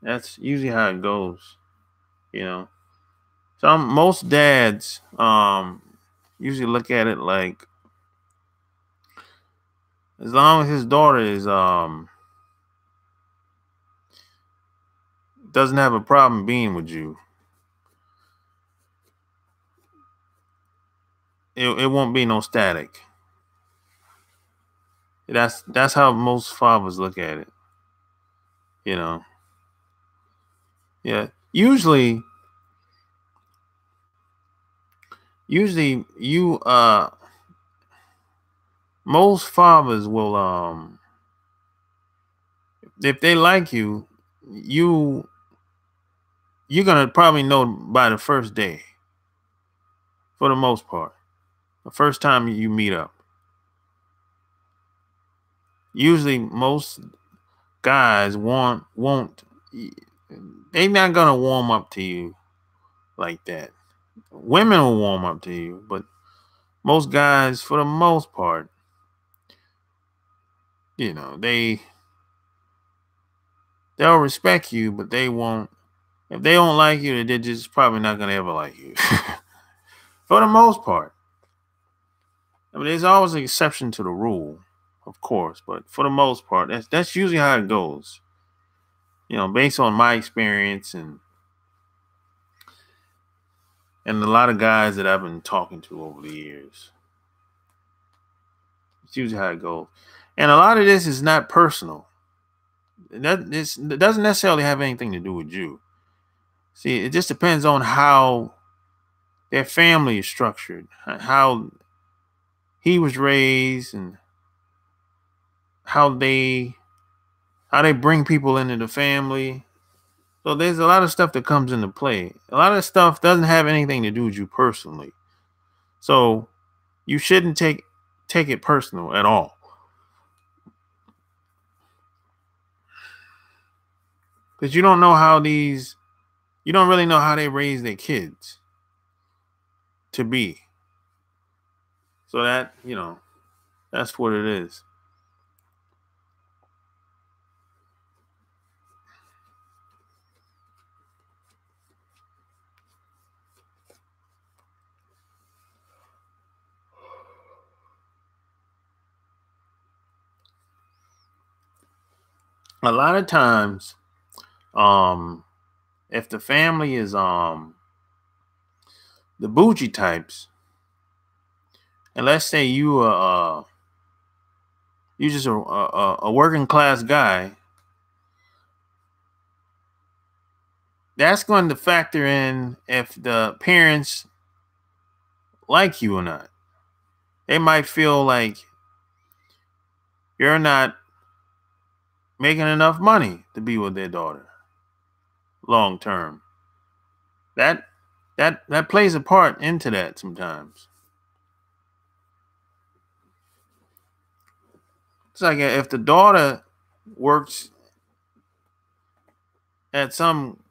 That's usually how it goes. You know. Most dads usually look at it like, as long as his daughter is doesn't have a problem being with you, it won't be no static. That's how most fathers look at it. You know. Yeah. Usually you most fathers will if they like you, you're gonna probably know by the first day, for the most part. The first time you meet up. Usually most guys won't they're not gonna warm up to you like that. Women will warm up to you, but most guys, for the most part, they'll respect you, but they won't. If they don't like you, they're just probably not gonna ever like you. For the most part. I mean, there's always an exception to the rule, of course, but for the most part, that's usually how it goes. Based on my experience and a lot of guys that I've been talking to over the years. It's usually how it goes. And a lot of this is not personal. It doesn't necessarily have anything to do with you. See, it just depends on how their family is structured, how he was raised, and how they bring people into the family. So there's a lot of stuff that comes into play. A lot of stuff doesn't have anything to do with you personally. So You shouldn't take it personal at all. Because you don't really know how they raise their kids to be. So that, that's what it is. A lot of times, if the family is the bougie types, and let's say you just a working class guy, that's going to factor in if the parents like you or not. They might feel like you're not making enough money to be with their daughter long term. That plays a part into that sometimes. It's like if the daughter works at some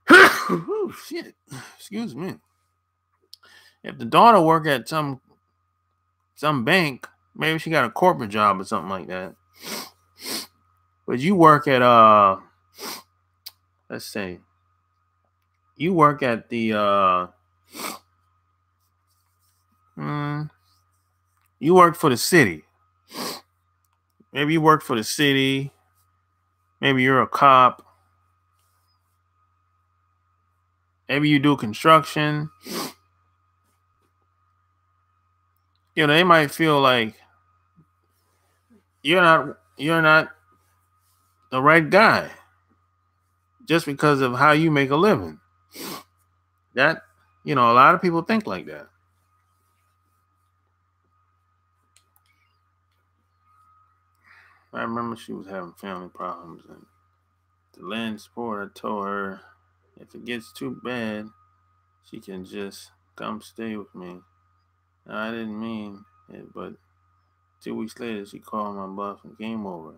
oh, shit. Excuse me. If the daughter work at some bank, maybe she got a corporate job or something like that. But you work at let's say you work at the you work for the city. Maybe you work for the city. Maybe you're a cop. Maybe you do construction. They might feel like you're not the right guy just because of how you make a living. That, a lot of people think like that. I remember she was having family problems, and to lend support, I told her if it gets too bad, she can just come stay with me. Now, I didn't mean it, but 2 weeks later, she called my bluff and game over.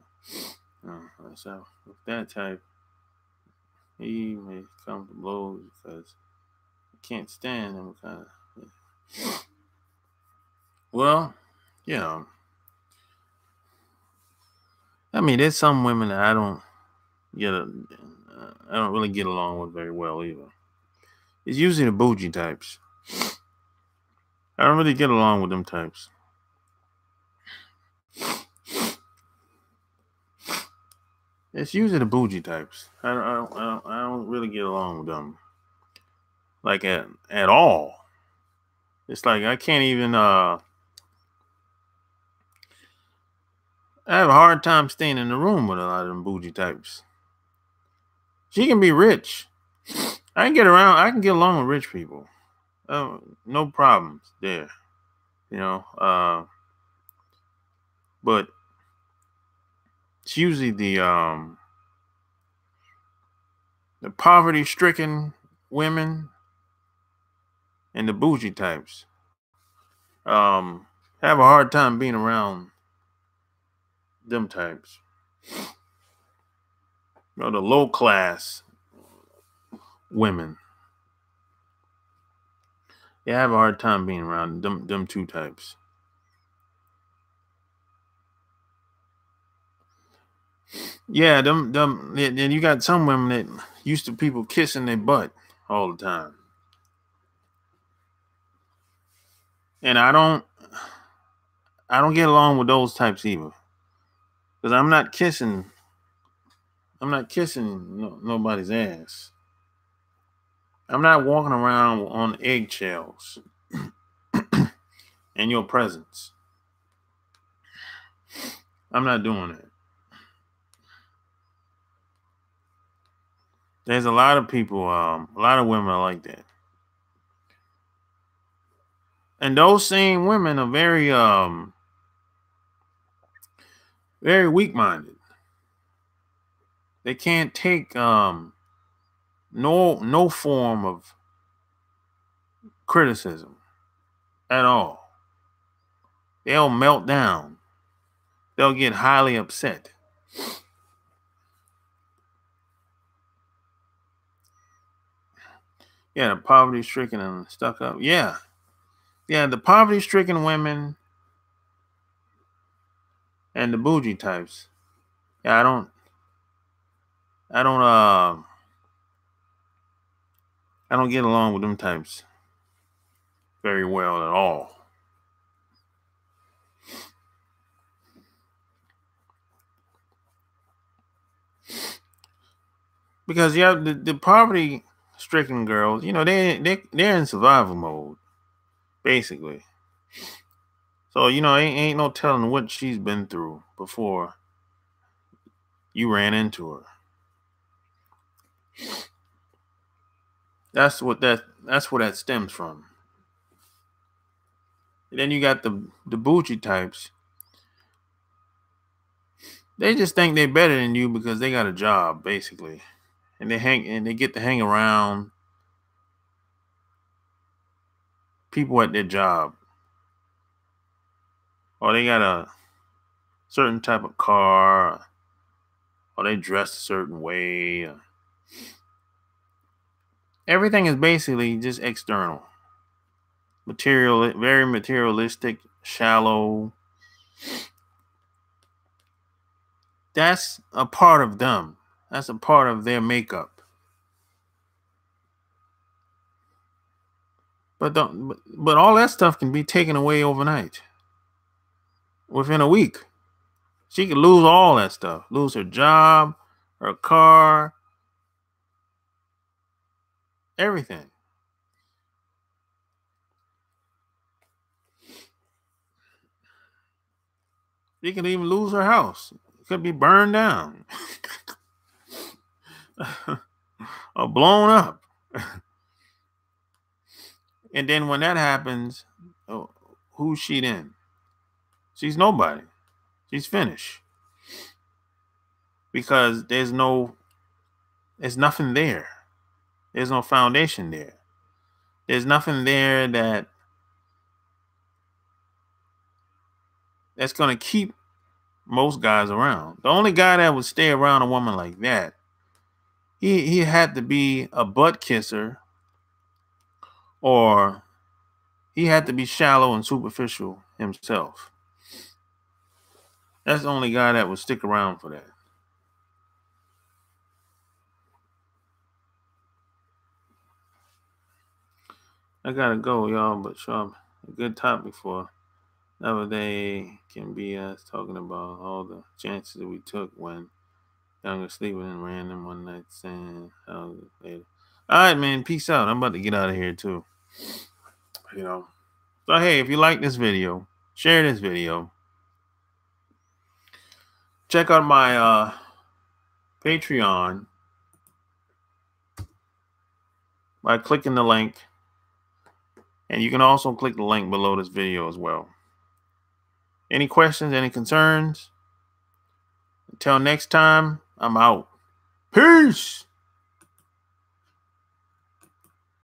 So with that type, he may come to blows because I can't stand him. Kind of. Well, I mean, there's some women that I don't really get along with very well either. It's usually the bougie types. I don't really get along with them types. It's usually the bougie types. I don't really get along with them, like at all. It's like I can't even. I have a hard time staying in the room with a lot of them bougie types. She can be rich. I can get along with rich people. No problems there. But it's usually the poverty-stricken women and the bougie types have a hard time being around them types. The low class women. They have a hard time being around them two types. Yeah, then you got some women that used to people kissing their butt all the time. And I don't get along with those types either. Because I'm not kissing nobody's ass. I'm not walking around on eggshells in your presence. I'm not doing it. There's a lot of people, a lot of women are like that. And those same women are very weak-minded. They can't take no form of criticism. at all. They'll melt down. They'll get highly upset. Yeah, the poverty-stricken and stuck up. Yeah. Yeah, the poverty-stricken women and the bougie types. Yeah, I don't get along with them types very well at all. Because yeah, the poverty stricken girls, they're in survival mode, basically. So, ain't no telling what she's been through before you ran into her. That's where that stems from. And then you got the bougie types. They just think they're better than you because they got a job, basically. And they get to hang around people at their job. Or they got a certain type of car, or they dress a certain way. Everything is basically just external. Very materialistic, shallow. That's a part of them. That's a part of their makeup. But all that stuff can be taken away overnight. Within a week. She could lose all that stuff. Lose her job, her car, everything. She could even lose her house. It could be burned down. Or blown up. And then when that happens, who's she then? She's nobody. She's finished. Because there's nothing there. There's no foundation there. There's nothing there that's going to keep most guys around. The only guy that would stay around a woman like that, he had to be a butt kisser, or he had to be shallow and superficial himself. That's the only guy that would stick around for that. I gotta go, y'all, but sure, a good topic for another day can be us talking about all the chances that we took when younger sleeping and random one night stand. Later. All right, man. Peace out. I'm about to get out of here too. So hey, if you like this video, share this video. Check out my Patreon by clicking the link. And you can also click the link below this video as well. Any questions, any concerns? Until next time, I'm out. Peace.